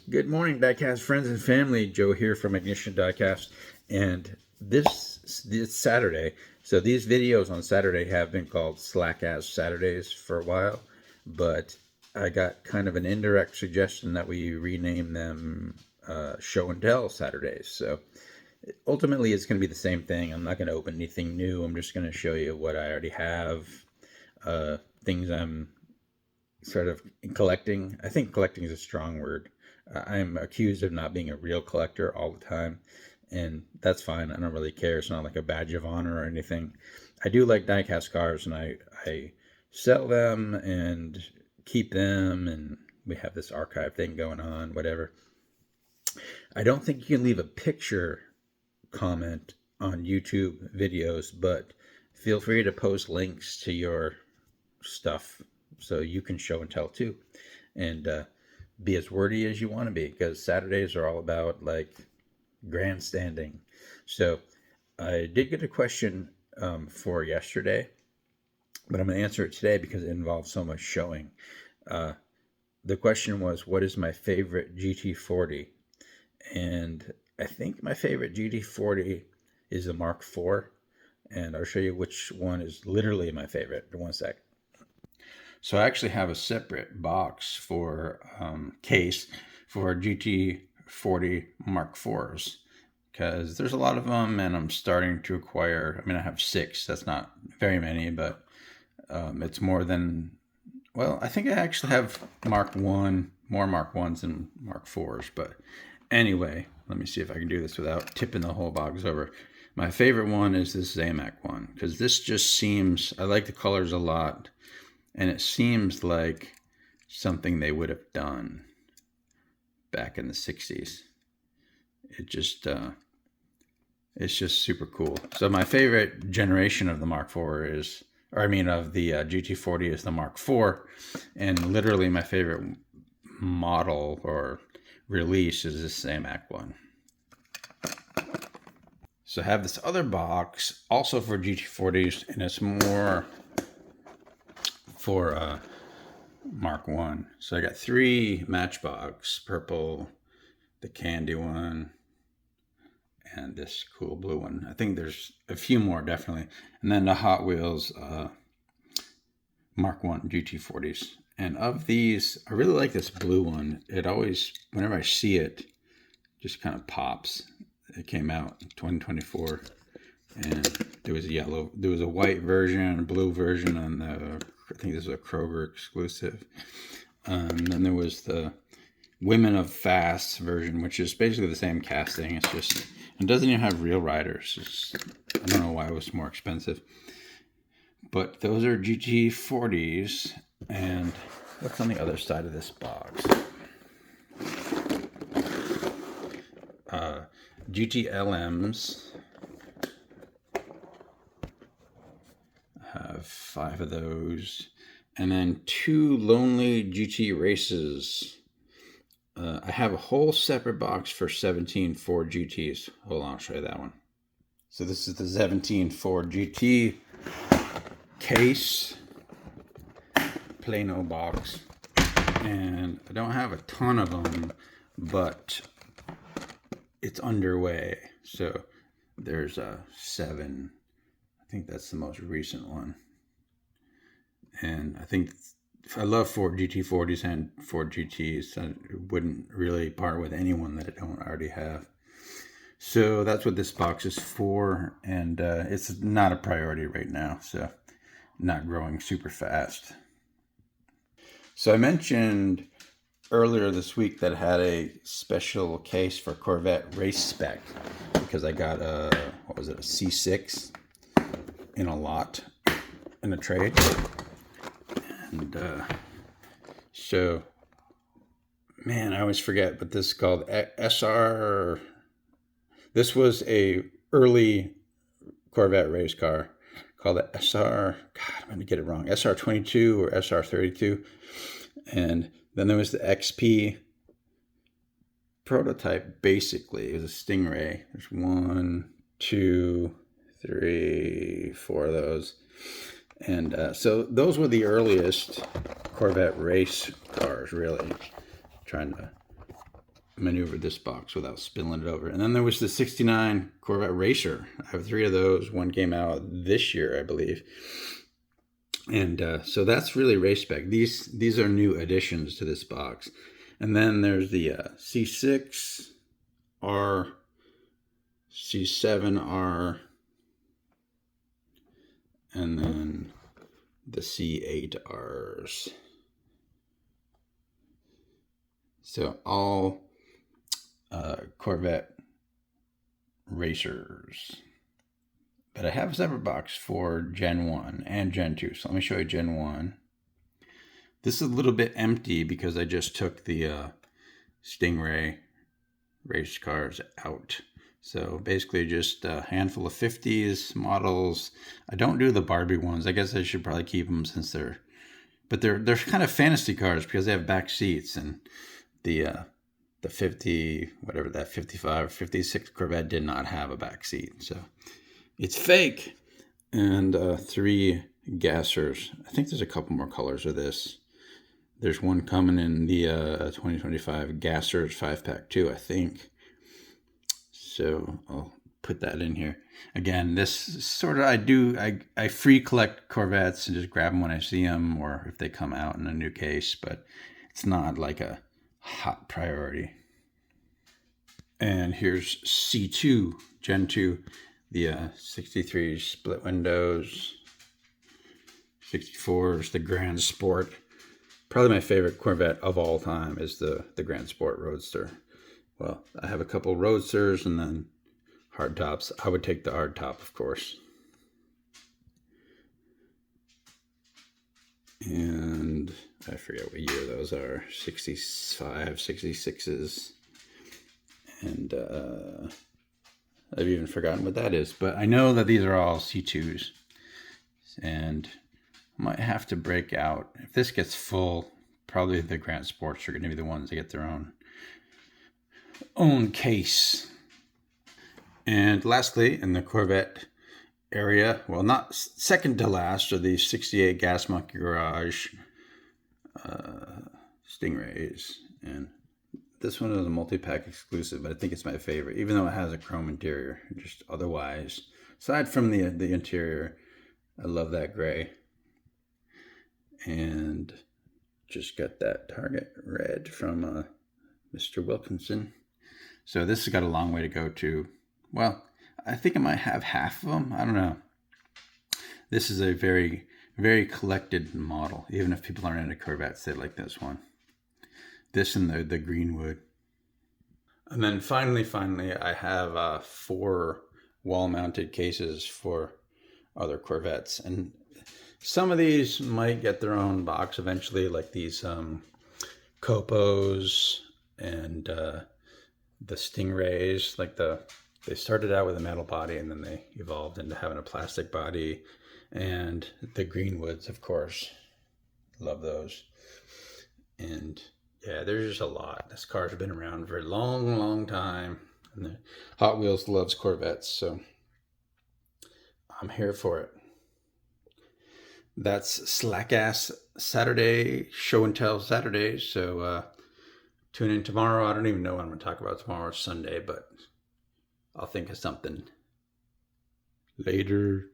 Good morning, Diecast friends and family. Joe here from Ignition Diecast, and this Saturday. So these videos on Saturday have been called Slackazz Saturdays for a while, but I got kind of an indirect suggestion that we rename them Show and Tell Saturdays. So ultimately, it's going to be the same thing. I'm not going to open anything new. I'm just going to show you what I already have, things I'm sort of collecting. I think collecting is a strong word. I'm accused of not being a real collector all the time, and that's fine. I don't really care. It's not like a badge of honor or anything. I do like diecast cars, and I sell them and keep them, and we have this archive thing going on, whatever. I don't think you can leave a picture comment on YouTube videos, but feel free to post links to your stuff so you can show and tell too, and be as wordy as you want to be, because Saturdays are all about like grandstanding. So I did get a question for yesterday, but I'm going to answer it today because it involves so much showing. The question was, what is my favorite GT40? And I think my favorite GT40 is the Mark IV, and I'll show you which one is literally my favorite in one sec. So I actually have a separate box for case for GT40 Mark IVs, because there's a lot of them, and I'm starting to acquire. I mean, I have 6. That's not very many, but it's more than. Well, I think I actually have Mark I, more Mark Is than Mark IVs. But anyway, let me see if I can do this without tipping the whole box over. My favorite one is this Zamac one, because this just seems. I like the colors a lot. And it seems like something they would have done back in the 60s. It's just super cool. So my favorite generation of the Mark IV is, or I mean of the GT40 is the Mark IV. And literally my favorite model or release is this Zamac one. So I have this other box also for GT40s, and it's more for Mark I. So I got 3 Matchbox, purple, the candy one, and this cool blue one. I think there's a few more definitely. And then the Hot Wheels Mark I GT40s. And of these, I really like this blue one. It always, whenever I see it, just kind of pops. It came out in 2024. And there was a yellow, there was a white version, a blue version on the, I think this was a Kroger exclusive. Then there was the Women of Fast version, which is basically the same casting. It's just, it doesn't even have real riders. I don't know why it was more expensive. But those are GT40s. And what's on the other side of this box? GTLMs. Have 5 of those, and then 2 Lonely GT Races. I have a whole separate box for 17 Ford GTs. Hold on, I'll show you that one. So this is the 17 Ford GT case, Plano box, and I don't have a ton of them, but it's underway. So there's 7. I think that's the most recent one. And I think I love Ford GT40s and Ford GTs. I wouldn't really part with anyone that I don't already have. So that's what this box is for. And it's not a priority right now. So not growing super fast. So I mentioned earlier this week that I had a special case for Corvette race spec, because I got a C6 in a lot in a trade. And so, man, I always forget, but this is called SR. This was a early Corvette race car called the SR. God, I'm going to get it wrong. SR22 or SR32. And then there was the XP prototype. Basically, it was a Stingray. There's 1, 2, 3, 4 of those. And so those were the earliest Corvette race cars, really. Trying to maneuver this box without spilling it over. And then there was the 69 Corvette Racer. I have 3 of those. One came out this year, I believe. And so that's really race spec. These are new additions to this box. And then there's the C6R, C7R, and then the C8Rs. So all Corvette racers. But I have a separate box for Gen 1 and Gen 2. So let me show you Gen 1. This is a little bit empty because I just took the Stingray race cars out. So basically just a handful of 50s models. I don't do the Barbie ones. I guess I should probably keep them since they're kind of fantasy cars because they have back seats, and the 50, whatever that 55 or 56 Corvette did not have a back seat. So it's fake. And 3 gassers. I think there's a couple more colors of this. There's one coming in the 2025 gassers 5-pack too, I think. So I'll put that in here. Again, this sort of, I free collect Corvettes and just grab them when I see them or if they come out in a new case, but it's not like a hot priority. And here's C2, Gen 2, the 63 split windows, 64s, the Grand Sport. Probably my favorite Corvette of all time is the Grand Sport Roadster. Well, I have a couple Roadsters and then hardtops. I would take the hardtop, of course. And I forget what year those are. 65, 66s. And I've even forgotten what that is. But I know that these are all C2s. And I might have to break out. If this gets full, probably the Grand Sports are going to be the ones that get their own case. And lastly, in the Corvette area, well, not second to last, are these 68 Gas Monkey Garage Stingrays. And this one is a multi-pack exclusive, but I think it's my favorite, even though it has a chrome interior. Just otherwise, aside from the interior, I love that gray. And just got that Target red from Mr. Wilkinson. So this has got a long way to go to. Well, I think I might have half of them. I don't know. This is a very, very collected model. Even if people aren't into Corvettes, they like this one. This and the Greenwood. And then finally, I have 4 wall-mounted cases for other Corvettes. And some of these might get their own box eventually, like these Copos and the Stingrays. They started out with a metal body and then they evolved into having a plastic body. And the Greenwoods, of course, love those. And yeah, there's just a lot. This car's been around for a long, long time. And the Hot Wheels loves Corvettes, so I'm here for it. That's Slackazz Saturday, show and tell Saturdays. So tune in tomorrow. I don't even know what I'm going to talk about tomorrow. It's Sunday, but I'll think of something. Later.